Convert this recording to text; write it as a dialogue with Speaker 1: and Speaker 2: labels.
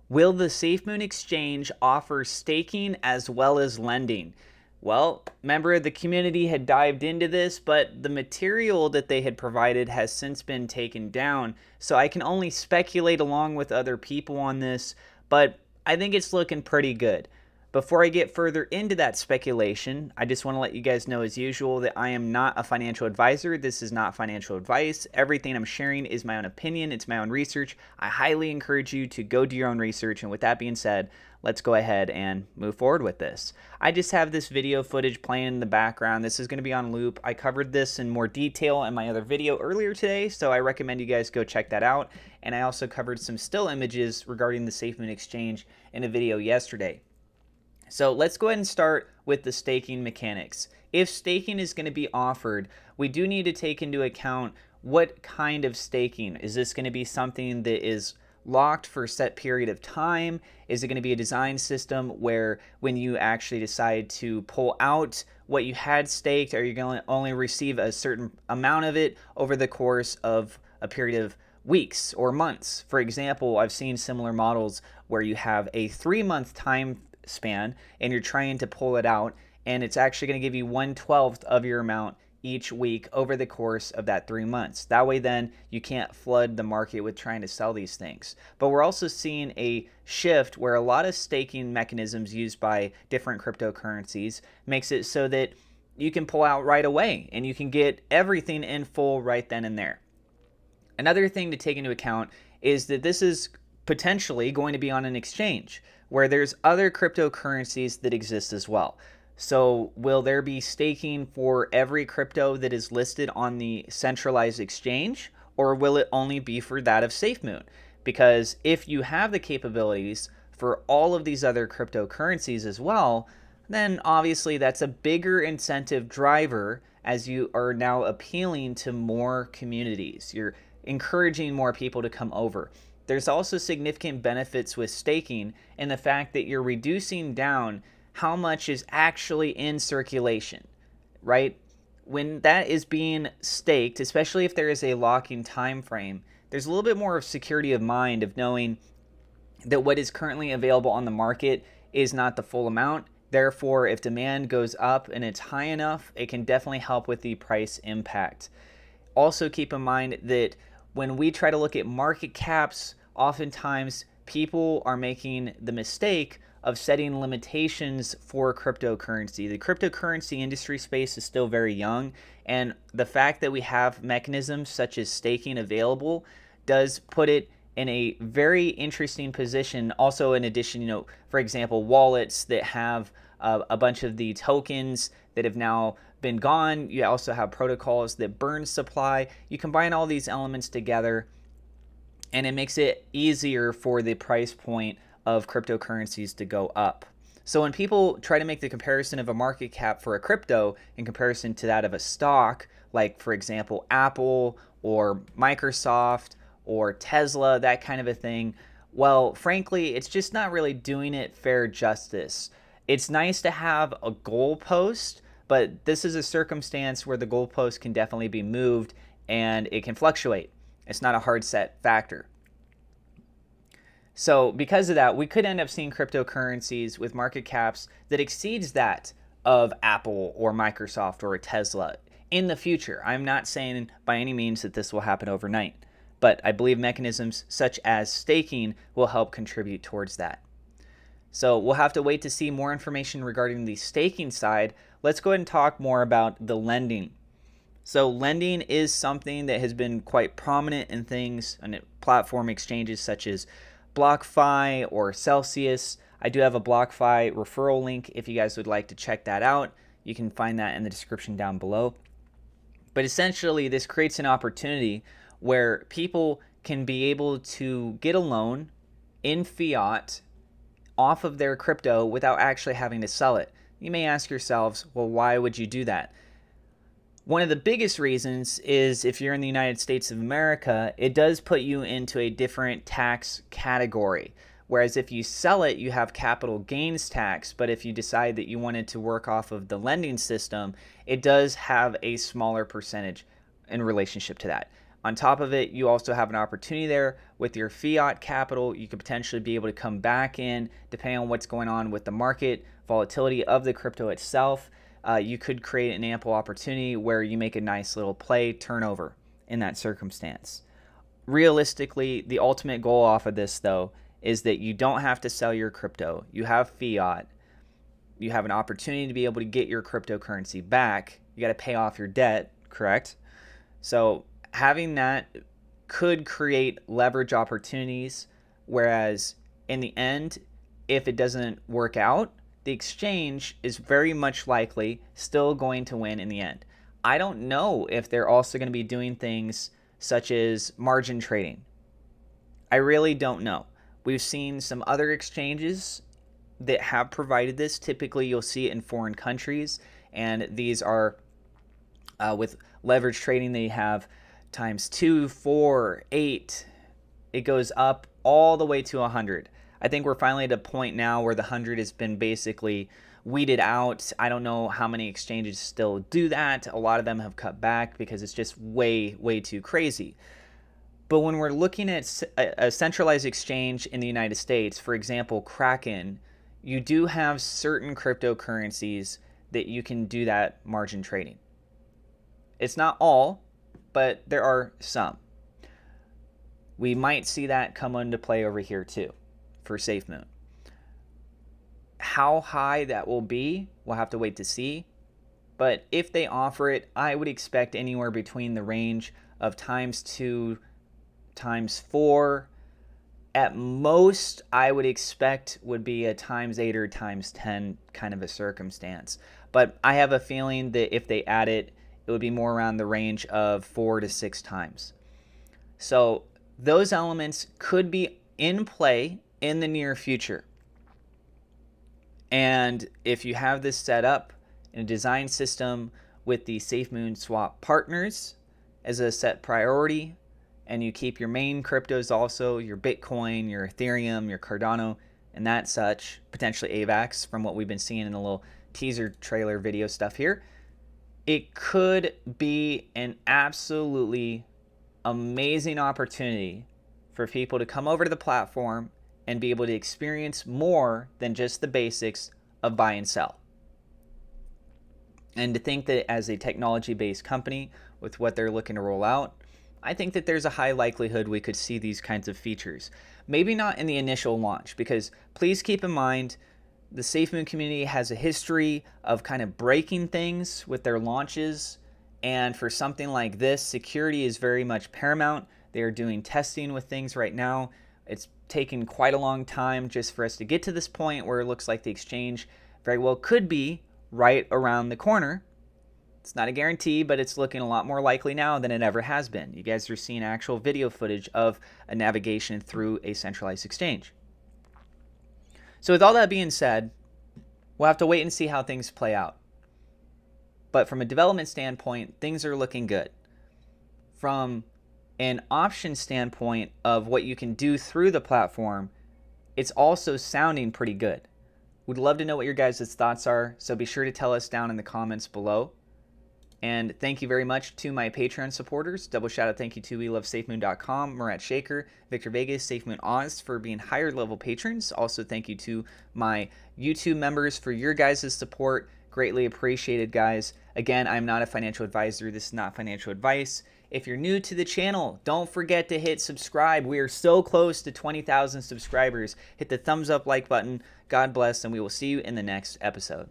Speaker 1: Will the SafeMoon exchange offer staking as well as lending? Well, member, the community had dived into this, but the material that they had provided has since been taken down. So I can only speculate along with other people on this, but I think it's looking pretty good. Before I get further into that speculation, I just want to let you guys know, as usual, that I am not a financial advisor. This is not financial advice. Everything I'm sharing is my own opinion. It's my own research. I highly encourage you to go do your own research. And with that being said, let's go ahead and move forward with this. I just have this video footage playing in the background. This is going to be on loop. I covered this in more detail in my other video earlier today, so I recommend you guys go check that out. And I also covered some still images regarding the SafeMoon exchange in a video yesterday. So let's go ahead and start with the staking mechanics. If staking is going to be offered, we do need to take into account what kind of staking. Is this going to be something that is locked for a set period of time? Is it going to be a design system where when you actually decide to pull out what you had staked, are you going to only receive a certain amount of it over the course of a period of weeks or months? For example, I've seen similar models where you have a 3-month time span and you're trying to pull it out, and it's actually going to give you 1/12 of your amount each week over the course of that 3 months. That way then you can't flood the market with trying to sell these things. But we're also seeing a shift where a lot of staking mechanisms used by different cryptocurrencies makes it so that you can pull out right away and you can get everything in full right then and there. Another thing to take into account is that this is potentially going to be on an exchange where there's other cryptocurrencies that exist as well. So will there be staking for every crypto that is listed on the centralized exchange, or will it only be for that of SafeMoon? Because if you have the capabilities for all of these other cryptocurrencies as well, then obviously that's a bigger incentive driver as you are now appealing to more communities. You're encouraging more people to come over. There's also significant benefits with staking in the fact that you're reducing down how much is actually in circulation, right? When that is being staked, especially if there is a locking time frame, there's a little bit more of security of mind of knowing that what is currently available on the market is not the full amount. Therefore, if demand goes up and it's high enough, it can definitely help with the price impact. Also keep in mind that when we try to look at market caps, oftentimes people are making the mistake of setting limitations for cryptocurrency. The cryptocurrency industry space is still very young, and the fact that we have mechanisms such as staking available does put it in a very interesting position. Also, in addition, for example, wallets that have a bunch of the tokens that have now been gone. You also have protocols that burn supply. You combine all these elements together, and it makes it easier for the price point of cryptocurrencies to go up. So when people try to make the comparison of a market cap for a crypto in comparison to that of a stock, like for example, Apple or Microsoft or Tesla, that kind of a thing, well, frankly, it's just not really doing it fair justice. It's nice to have a goalpost, but this is a circumstance where the goalpost can definitely be moved and it can fluctuate. It's not a hard set factor. So because of that, we could end up seeing cryptocurrencies with market caps that exceeds that of Apple or Microsoft or Tesla in the future. I'm not saying by any means that this will happen overnight, but I believe mechanisms such as staking will help contribute towards that. So we'll have to wait to see more information regarding the staking side. Let's go ahead and talk more about the lending. So lending is something that has been quite prominent in things on platform exchanges such as BlockFi or Celsius. I do have a BlockFi referral link if you guys would like to check that out. You can find that in the description down below. But essentially, this creates an opportunity where people can be able to get a loan in fiat off of their crypto without actually having to sell it. You may ask yourselves, well, why would you do that? One of the biggest reasons is if you're in the United States of America, it does put you into a different tax category. Whereas if you sell it, you have capital gains tax. But if you decide that you wanted to work off of the lending system, it does have a smaller percentage in relationship to that. On top of it, you also have an opportunity there with your fiat capital. You could potentially be able to come back in depending on what's going on with the market, volatility of the crypto itself. You could create an ample opportunity where you make a nice little play turnover in that circumstance. Realistically, the ultimate goal off of this, though, is that you don't have to sell your crypto. You have fiat. You have an opportunity to be able to get your cryptocurrency back. You got to pay off your debt, correct? So having that could create leverage opportunities, whereas in the end, if it doesn't work out, the exchange is very much likely still going to win in the end. I don't know if they're also going to be doing things such as margin trading. I really don't know. We've seen some other exchanges that have provided this. Typically, you'll see it in foreign countries, and these are with leverage trading. They have times 2, 4, 8. It goes up all the way to 100. I think we're finally at a point now where the 100 has been basically weeded out. I don't know how many exchanges still do that. A lot of them have cut back because it's just way too crazy. But when we're looking at a centralized exchange in the United States, for example, Kraken, you do have certain cryptocurrencies that you can do that margin trading. It's not all, but there are some. We might see that come into play over here too for SafeMoon. How high that will be, we'll have to wait to see. But if they offer it, I would expect anywhere between the range of times 2, times 4. At most, I would expect would be a times 8 or times 10 kind of a circumstance. But I have a feeling that if they add it, it would be more around the range of 4 to 6 times. So those elements could be in play in the near future. And if you have this set up in a design system with the SafeMoon swap partners as a set priority, and you keep your main cryptos also, your Bitcoin, your Ethereum, your Cardano, and that such, potentially AVAX from what we've been seeing in a little teaser trailer video stuff here, it could be an absolutely amazing opportunity for people to come over to the platform and be able to experience more than just the basics of buy and sell. And to think that as a technology-based company with what they're looking to roll out, I think that there's a high likelihood we could see these kinds of features. Maybe not in the initial launch, because please keep in mind the SafeMoon community has a history of kind of breaking things with their launches. And for something like this, security is very much paramount. They are doing testing with things right now. It's taken quite a long time just for us to get to this point where it looks like the exchange very well could be right around the corner. It's not a guarantee, but it's looking a lot more likely now than it ever has been. You guys are seeing actual video footage of a navigation through a centralized exchange. So with all that being said, we'll have to wait and see how things play out. But from a development standpoint, things are looking good. From an option standpoint of what you can do through the platform, it's also sounding pretty good. We'd love to know what your guys' thoughts are, so be sure to tell us down in the comments below. And thank you very much to my Patreon supporters. Double shout out thank you to WeLoveSafeMoon.com, Murat Shaker, Victor Vegas, SafeMoon Oz for being higher level patrons. Also thank you to my YouTube members for your guys' support. Greatly appreciated, guys. Again, I'm not a financial advisor. This is not financial advice. If you're new to the channel, don't forget to hit subscribe. We are so close to 20,000 subscribers. Hit the thumbs up like button. God bless, and we will see you in the next episode.